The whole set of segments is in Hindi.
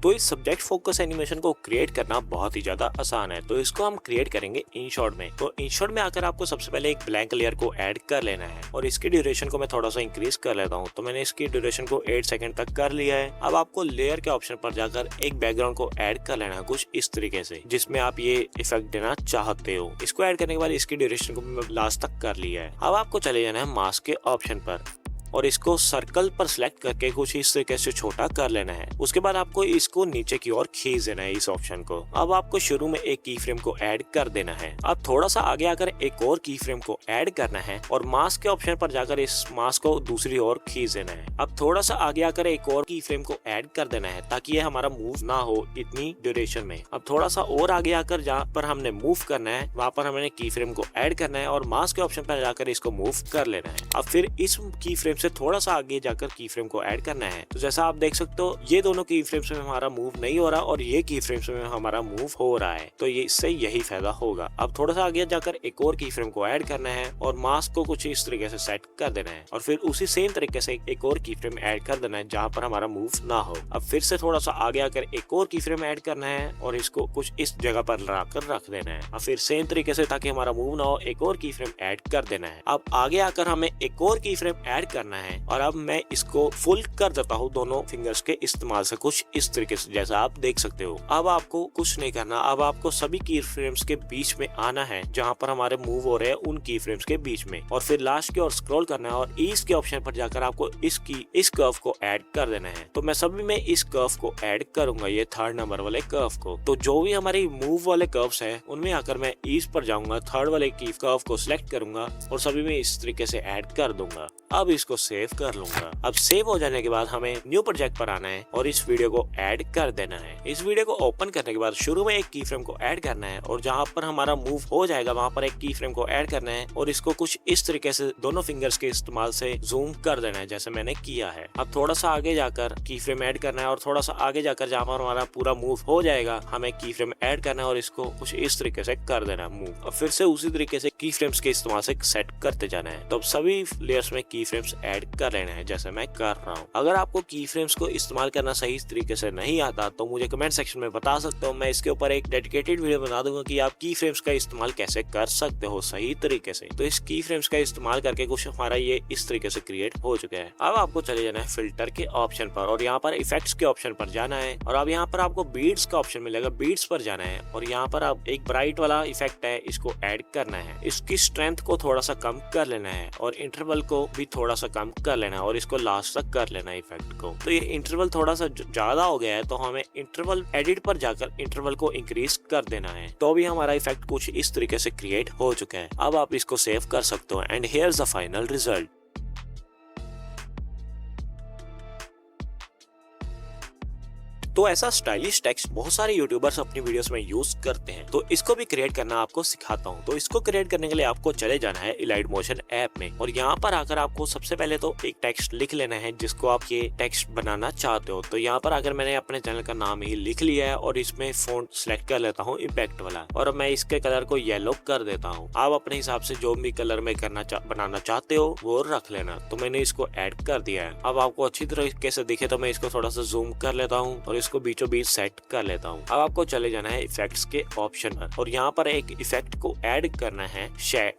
तो इस सब्जेक्ट फोकस एनिमेशन को क्रिएट करना बहुत ही ज्यादा आसान है। तो इसको हम क्रिएट करेंगे InShot में। तो InShot में आकर आपको सबसे पहले एक ब्लैंक लेयर को ऐड कर लेना है और इसकी ड्यूरेशन को मैं थोड़ा सा इंक्रीज कर लेता हूँ। तो मैंने इसकी ड्यूरेशन को 8 सेकंड तक कर लिया है। अब आपको लेयर के ऑप्शन पर जाकर एक बैकग्राउंड को ऐड कर लेना है कुछ इस तरीके से, जिसमें आप ये इफेक्ट देना चाहते हो। इसको ऐड करने के बाद इसकी ड्यूरेशन को मैं लास्ट तक कर लिया है। अब आपको चले जाना है मास्क के ऑप्शन पर और इसको सर्कल पर सिलेक्ट करके कुछ इस तरीके से छोटा कर लेना है। उसके बाद आपको इसको नीचे की ओर खींच देना है इस ऑप्शन को। अब आपको शुरू में एक की फ्रेम को ऐड कर देना है। अब थोड़ा सा आगे आकर एक और की फ्रेम को ऐड करना है और मास्क के ऑप्शन पर जाकर इस मास्क को दूसरी ओर खींच देना है। अब थोड़ा सा आगे आकर एक और की फ्रेम को ऐड कर देना है ताकि ये हमारा मूव ना हो इतनी ड्यूरेशन में। अब थोड़ा सा और आगे आकर जहाँ पर हमने मूव करना है वहाँ पर हमने की फ्रेम को ऐड करना है और मास्क के ऑप्शन पर जाकर इसको मूव कर लेना है। अब फिर इस की फ्रेम से थोड़ा सा आगे जाकर की फ्रेम को ऐड करना है। तो जैसा आप देख सकते हो ये दोनों की फ्रेम्स में हमारा मूव नहीं हो रहा और ये की फ्रेम्स में हमारा मूव हो रहा है। तो ये इससे यही फायदा होगा। अब थोड़ा सा आगे जाकर एक और की फ्रेम को ऐड करना है और मास्क को कुछ इस तरीके से सेट कर देना है और फिर उसी सेम तरीके से एक और की फ्रेम ऐड कर देना है जहाँ पर हमारा मूव ना हो। अब फिर से थोड़ा सा आगे आकर एक और की फ्रेम ऐड करना है और इसको कुछ इस जगह पर लाकर रख देना है। अब फिर सेम तरीके से ताकि हमारा मूव ना हो एक और की फ्रेम ऐड कर देना है। अब आगे आकर हमें एक और की फ्रेम ऐड करना है और अब मैं इसको फुल कर देता हूँ दोनों फिंगर्स के इस्तेमाल से कुछ इस तरीके से जैसा आप देख सकते हो। अब आपको कुछ नहीं करना, अब आपको सभी की फ्रेम्स के बीच में आना है जहाँ पर हमारे मूव हो रहे हैं उन की फ्रेम्स के बीच में और फिर लास्ट की ओर स्क्रॉल करना है और ईज के ऑप्शन पर जाकर आपको इस कर्व को ऐड कर देना है। तो मैं सभी में इस कर्व को ऐड करूंगा, ये 3rd नंबर वाले कर्व को। तो जो भी हमारी मूव वाले कर्व्स है उनमें आकर मैं ईज पर जाऊंगा, 3rd वाले की कर्व को सिलेक्ट करूंगा और सभी में इस तरीके से ऐड कर दूंगा। अब इसको सेव कर लूंगा। अब सेव हो जाने के बाद हमें न्यू प्रोजेक्ट पर आना है और इस वीडियो को ऐड कर देना है। इस वीडियो को ओपन करने के बाद शुरू में एक की फ्रेम को ऐड करना है और जहाँ पर हमारा मूव हो जाएगा वहाँ पर एक की फ्रेम को ऐड करना है और इसको कुछ इस तरीके से दोनों फिंगर्स के इस्तेमाल से जूम कर देना है जैसे मैंने किया है। अब थोड़ा सा आगे जाकर की फ्रेम ऐड करना है और थोड़ा सा आगे जाकर जहाँ पर हमारा पूरा मूव हो जाएगा हमें की फ्रेम ऐड करना है और इसको कुछ इस तरीके से कर देना है मूव। अब फिर से उसी तरीके से की फ्रेम्स के इस्तेमाल से सेट करते जाना है। तो सभी लेयर्स में की फ्रेम्स ऐड कर लेना है जैसे मैं कर रहा हूँ। अगर आपको की फ्रेम्स को इस्तेमाल करना सही तरीके से नहीं आता तो मुझे कमेंट सेक्शन में बता सकते हो। मैं इसके ऊपर एक डेडिकेटेड वीडियो बना दूंगा कि आप की फ्रेम्स का इस्तेमाल कैसे कर सकते हो सही तरीके से। तो इस की फ्रेम्स का इस्तेमाल करके कुछ हमारा ये इस तरीके से क्रिएट हो चुका है। अब आपको चले जाना है फिल्टर के ऑप्शन पर और यहाँ पर इफेक्ट्स के ऑप्शन पर जाना है और अब यहाँ पर आपको बीट्स का ऑप्शन मिलेगा, बीट्स पर जाना है और यहाँ पर आप एक ब्राइट वाला इफेक्ट है इसको ऐड करना है। इसकी स्ट्रेंथ को थोड़ा सा कम कर लेना है और इंटरवल को भी थोड़ा सा कम कर लेना है और इसको लास्ट तक कर लेना है इफेक्ट को। तो ये इंटरवल थोड़ा सा ज्यादा हो गया है तो हमें इंटरवल एडिट पर जाकर इंटरवल को इंक्रीज कर देना है। तो भी हमारा इफेक्ट कुछ इस तरीके से क्रिएट हो चुका है। अब आप इसको सेव कर सकते हो and here is the final result. तो ऐसा स्टाइलिश टेक्स्ट बहुत सारे यूट्यूबर्स अपनी वीडियोस में यूज करते हैं। तो इसको भी क्रिएट करना आपको सिखाता हूँ। तो इसको क्रिएट करने के लिए आपको चले जाना है इलाइट मोशन ऐप में और यहाँ पर आकर आपको सबसे पहले तो एक टेक्स्ट लिख लेना है जिसको आप ये टेक्स्ट बनाना चाहते हो। तो यहाँ पर आकर मैंने अपने चैनल का नाम ही लिख लिया है और इसमें फॉन्ट सेलेक्ट कर लेता हूँ इम्पैक्ट वाला और मैं इसके कलर को येलो कर देता हूँ। आप अपने हिसाब से जो भी कलर में बनाना चाहते हो वो रख लेना। तो मैंने इसको ऐड कर दिया है। अब आपको अच्छी तरीके से दिखे तो मैं इसको थोड़ा सा जूम कर लेता हूँ और इसको बीचों बीच सेट कर लेता हूँ। अब आपको चले जाना है इफेक्ट्स के ऑप्शन पर और यहाँ पर एक इफेक्ट को ऐड करना है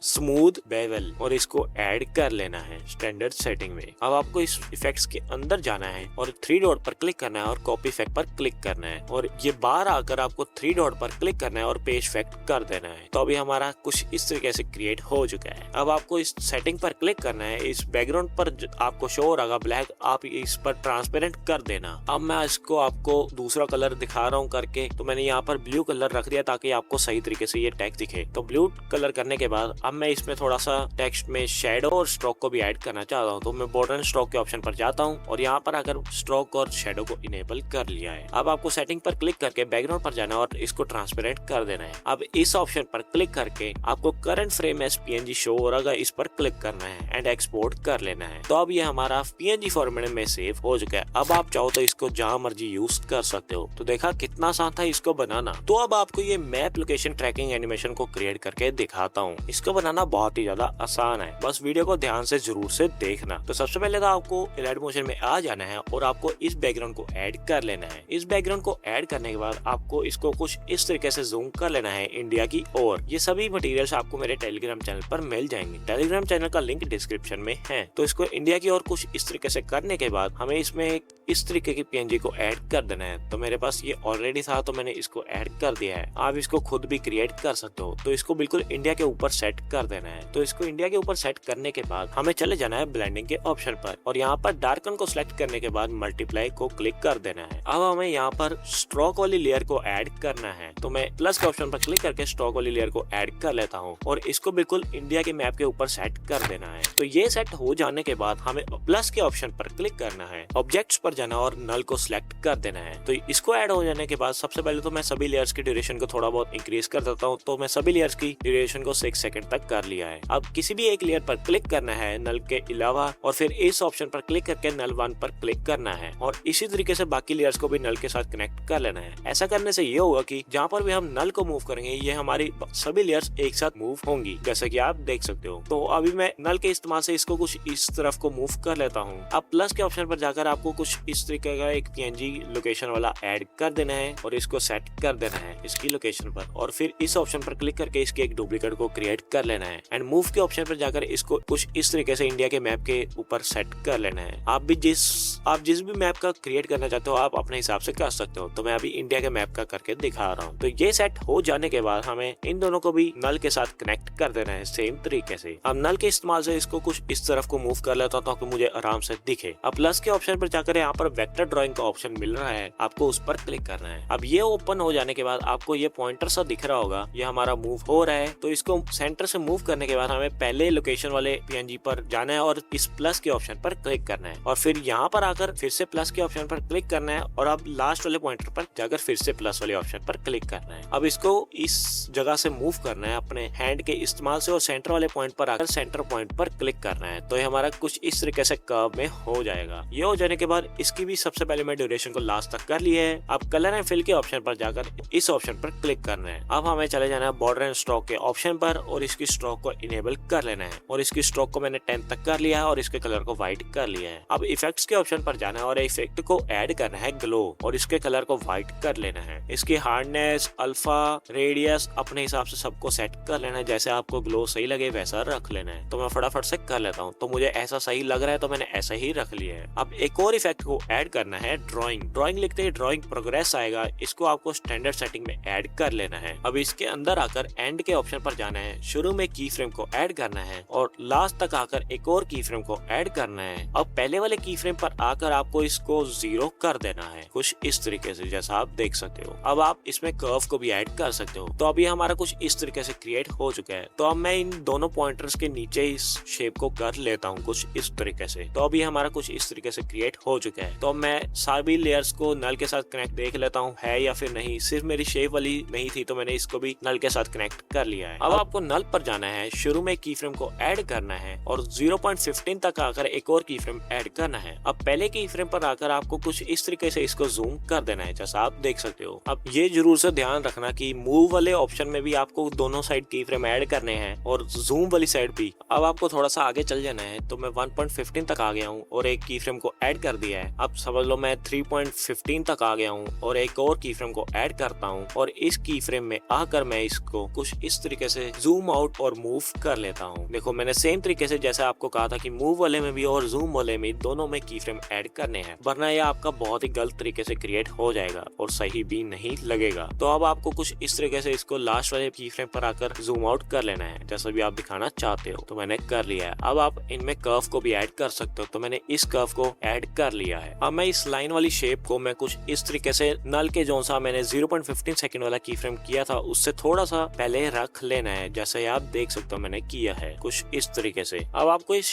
स्मूथ बेवल और इसको ऐड कर लेना है स्टैंडर्ड सेटिंग में। अब आपको इस इफेक्ट्स के अंदर जाना है और 3 डॉट पर क्लिक करना है और कॉपी इफेक्ट पर क्लिक करना है और ये बाहर आकर आपको 3 डॉट पर क्लिक करना है और पेज इफेक्ट कर देना है। तो अभी हमारा कुछ इस तरीके से क्रिएट हो चुका है। अब आपको इस सेटिंग पर क्लिक करना है। इस बैकग्राउंड पर आपको शो हो रहा ब्लैक, आप इस पर ट्रांसपेरेंट कर देना। अब मैं इसको आपको दूसरा कलर दिखा रहा हूँ करके, तो मैंने यहाँ पर ब्लू कलर रख दिया ताकि आपको सही तरीके से ये टेक्स्ट दिखे। तो ब्लू कलर करने के बाद अब मैं इसमें थोड़ा सा टेक्स्ट में शेडो और स्ट्रोक को भी ऐड करना चाहता हूँ। तो मैं बॉर्डर एंड स्ट्रोक के ऑप्शन पर जाता हूँ और यहाँ पर अगर स्ट्रोक और शेडो को इनेबल कर लिया है। अब आपको सेटिंग पर क्लिक करके बैकग्राउंड पर जाना है और इसको ट्रांसपेरेंट कर देना है। अब इस ऑप्शन पर क्लिक करके आपको current frame as PNG show हो रहा है, इस पर क्लिक करना है एंड एक्सपोर्ट कर लेना है। तो अब ये हमारा PNG फॉर्मेट में सेव हो चुका है। अब आप चाहो तो इसको जहाँ मर्जी यूज कर सकते हो। तो देखा कितना आसान था इसको बनाना। तो अब आपको ये मैप लोकेशन ट्रैकिंग एनिमेशन को क्रिएट करके दिखाता हूँ। इसको बनाना बहुत ही ज्यादा आसान है, बस वीडियो को ध्यान से जरूर से देखना। तो सबसे पहले तो आपको एलाइट मोशन में आ जाना है और आपको इस बैकग्राउंड को ऐड कर लेना है। इस बैकग्राउंड को ऐड करने के बाद आपको इसको कुछ इस तरीके से जूम कर लेना है इंडिया की ओर। ये सभी मटेरियल्स आपको मेरे टेलीग्राम चैनल पर मिल जाएंगे। टेलीग्राम चैनल का लिंक डिस्क्रिप्शन में है। तो इसको इंडिया की ओर कुछ इस तरीके से करने के बाद हमें इसमें इस तरीके की पीएनजी को ऐड कर देना है। तो मेरे पास ये ऑलरेडी था तो मैंने इसको ऐड कर दिया है। आप इसको खुद भी क्रिएट कर सकते हो। तो इसको बिल्कुल इंडिया के ऊपर सेट कर देना है। तो इसको इंडिया के ऊपर सेट करने के बाद हमें चले जाना है ब्लेंडिंग के ऑप्शन पर और यहाँ पर डार्कन को सिलेक्ट करने के बाद मल्टीप्लाई को क्लिक कर देना है। अब हमें यहाँ पर स्ट्रोक वाली लेयर को ऐड करना है। तो मैं प्लस के ऑप्शन पर क्लिक करके स्ट्रोक वाली लेयर को ऐड कर लेता हूँ और इसको बिल्कुल इंडिया के मैप के ऊपर सेट कर देना है। तो ये सेट हो जाने के बाद हमें प्लस के ऑप्शन पर क्लिक करना है, ऑब्जेक्ट्स पर जाना और नल को सिलेक्ट कर देना है। तो इसको ऐड हो जाने के बाद सबसे पहले तो मैं सभी लेयर्स की ड्यूरेशन को थोड़ा बहुत इंक्रीज कर देता हूँ। तो मैं सभी लेयर्स की ड्यूरेशन को 6 सेकंड तक कर लिया है। अब किसी भी एक लेयर पर क्लिक करना है नल के अलावा और फिर इस ऑप्शन पर क्लिक करके नल 1 पर क्लिक करना है और इसी तरीके से बाकी लेयर्स को भी नल के साथ कनेक्ट कर लेना है। ऐसा करने से ये होगा कि जहाँ पर भी हम नल को मूव करेंगे ये हमारी सभी लेयर्स एक साथ मूव होंगी, जैसे कि आप देख सकते हो। तो अभी मैं नल के इस्तेमाल से इसको कुछ इस तरफ को मूव कर लेता हूँ। अब प्लस के ऑप्शन पर जाकर आपको कुछ इस तरीके का एक पीएनजी लोकेशन वाला ऐड कर देना है और इसको सेट कर देना है इसकी लोकेशन पर और फिर इस ऑप्शन पर क्लिक करके इसके एक डुप्लीकेट को क्रिएट कर लेना है एंड मूव के ऑप्शन पर जाकर इसको कुछ इस तरीके से इंडिया के मैप के ऊपर सेट कर लेना है। आप जिस भी मैप का क्रिएट करना चाहते हो आप अपने हिसाब से कर सकते हो। तो मैं अभी इंडिया के मैप का करके दिखा रहा हूँ। तो ये सेट हो जाने के बाद हमें इन दोनों को भी नल के साथ कनेक्ट कर देना है सेम तरीके से। अब नल के इस्तेमाल से इसको कुछ इस तरफ को मूव कर लेता हूँ ताकि मुझे आराम से दिखे। अब प्लस के ऑप्शन पर जाकर यहाँ पर वेक्टर ड्राइंग का ऑप्शन मिल रहा है, आपको उस पर क्लिक करना है। अब ये ओपन हो जाने के बाद आपको ये पॉइंटर सा दिख रहा होगा, ये हमारा मूव हो रहा है। तो इसको सेंटर से मूव करने के बाद हमें पहले लोकेशन वाले पीएनजी पर जाना है और इस प्लस के ऑप्शन पर क्लिक करना है और फिर यहाँ पर आकर फिर से प्लस के ऑप्शन पर क्लिक करना है और अब लास्ट वाले पॉइंटर पर जाकर फिर से प्लस वाले ऑप्शन पर क्लिक करना है। अब इसको इस जगह से मूव करना है अपने हैंड के इस्तेमाल से और सेंटर वाले पॉइंट पर आकर सेंटर पॉइंट पर क्लिक करना है। तो ये हमारा कुछ इस तरीके से कर्व में हो जाएगा। ये हो जाने के बाद इसकी भी सबसे पहले मैं ड्यूरेशन को लास्ट तक कर लिया है। अब कलर एंड फिल के ऑप्शन पर जाकर इस ऑप्शन पर क्लिक करना है। अब हमें चले जाना है बॉर्डर एंड स्ट्रोक के ऑप्शन पर और इसकी स्ट्रोक को इनेबल कर लेना है और इसकी स्ट्रोक को मैंने 10 तक कर लिया है और इसके कलर को व्हाइट कर लिया है। अब इफेक्ट्स के ऑप्शन पर जाना है और इफेक्ट को ऐड करना है ग्लो और इसके कलर को व्हाइट कर लेना है। इसकी हार्डनेस, अल्फा, रेडियस अपने हिसाब से सबको सेट कर लेना है। जैसे आपको ग्लो सही लगे वैसा रख लेना है। तो मैं फटाफट से कर लेता हूँ। तो मुझे ऐसा सही लग रहा है तो मैंने ऐसा ही रख लिया है। अब एक और इफेक्ट को ऐड करना है ड्राइंग लिखते ही ड्राइंग प्रोग्रेस आएगा। इसको आपको स्टैंडर्ड सेटिंग में ऐड कर लेना है। अब इसके अंदर आकर एंड के ऑप्शन पर जाना है, शुरू में की फ्रेम को ऐड करना है और लास्ट तक आकर एक और की फ्रेम को ऐड करना है। अब पहले वाले की फ्रेम पर आकर आपको इसको 0 कर देना है कुछ इस तरीके से, जैसा आप देख सकते हो। अब आप इसमें कर्व को भी ऐड कर सकते हो। तो अभी हमारा कुछ इस तरीके से क्रिएट हो चुका है। तो अब मैं इन दोनों पॉइंटर्स के नीचे इस शेप को कर लेता हूँ कुछ इस तरीके से। तो अभी हमारा कुछ इस तरीके से क्रिएट हो चुका है। तो मैं सभी लेयर्स को नल के साथ कनेक्ट देख लेता हूँ है या फिर नहीं। सिर्फ मेरी शेप वाली नहीं थी तो मैंने इसको भी नल के साथ कनेक्ट कर लिया है। अब आपको नल पर जाना है, शुरू में की फ्रेम को ऐड करना है और 0.15 तक आकर एक और की फ्रेम ऐड करना है। अब पहले की फ्रेम पर आकर आपको कुछ इस तरीके से इसको जूम कर देना है, जैसा आप देख सकते हो। अब ये जरूर से ध्यान रखना कि मूव वाले ऑप्शन में भी आपको दोनों साइड की फ्रेम ऐड करने हैं और जूम वाली साइड भी। अब आपको थोड़ा सा आगे चल जाना है। तो मैं 1.15 तक आ गया हूँ और एक की फ्रेम को ऐड कर दिया है। अब समझ लो मैं 3.15 तक आ गया हूँ और एक और की फ्रेम को ऐड करता हूँ और इस की फ्रेम में आकर मैं इसको कुछ इस तरीके से जूम आउट और मूव कर लेता हूँ। देखो मैंने सेम तरीके से जैसे आपको कहा था कि मूव वाले में भी और जूम वाले में दोनों में की फ्रेम ऐड करने हैं, वरना यह आपका बहुत ही गलत तरीके से क्रिएट हो जाएगा और सही भी नहीं लगेगा। तो अब आपको कुछ इस तरीके से इसको लास्ट वाले की फ्रेम पर आकर जूम आउट कर लेना है, जैसा भी आप दिखाना चाहते हो। तो मैंने कर लिया है। अब आप इनमें कर्व को भी ऐड कर सकते हो। तो मैंने इस कर्व को ऐड कर लिया है। अब मैं इस लाइन वाली शेप को मैं कुछ इस तरीके से नल के जो सा मैंने 0.15 सेकंड वाला की फ्रेम किया था उससे थोड़ा सा पहले रख लेना है, जैसे आप देख सकते हो मैंने किया है कुछ इस तरीके से। अब आपको इस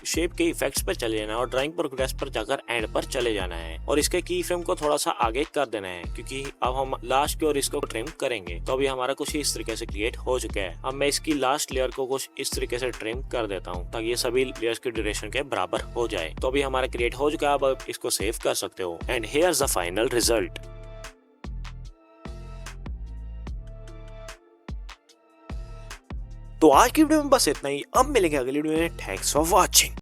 शेप के इफेक्ट्स पर चले जाना है और ड्राइंग प्रोग्रेस पर जाकर एंड पर चले जाना है और इसके की फ्रेम को थोड़ा सा आगे कर देना है क्योंकि अब हम लास्ट की ओर इसको ट्रिम करेंगे। तो अभी हमारा कुछ इस तरीके से क्रिएट हो चुका है। अब मैं इसकी लास्ट लेयर को कुछ इस तरीके से ट्रिम कर देता हूँ ताकि ये सभी लेयर्स की ड्यूरेशन के बराबर हो जाए। तो अभी हमारा क्रिएट हो चुका है। अब इसको सेव कर सकते हो and here here's the final result. तो आज की वीडियो में बस इतना ही, अब मिलेंगे अगली वीडियो में। Thanks for watching.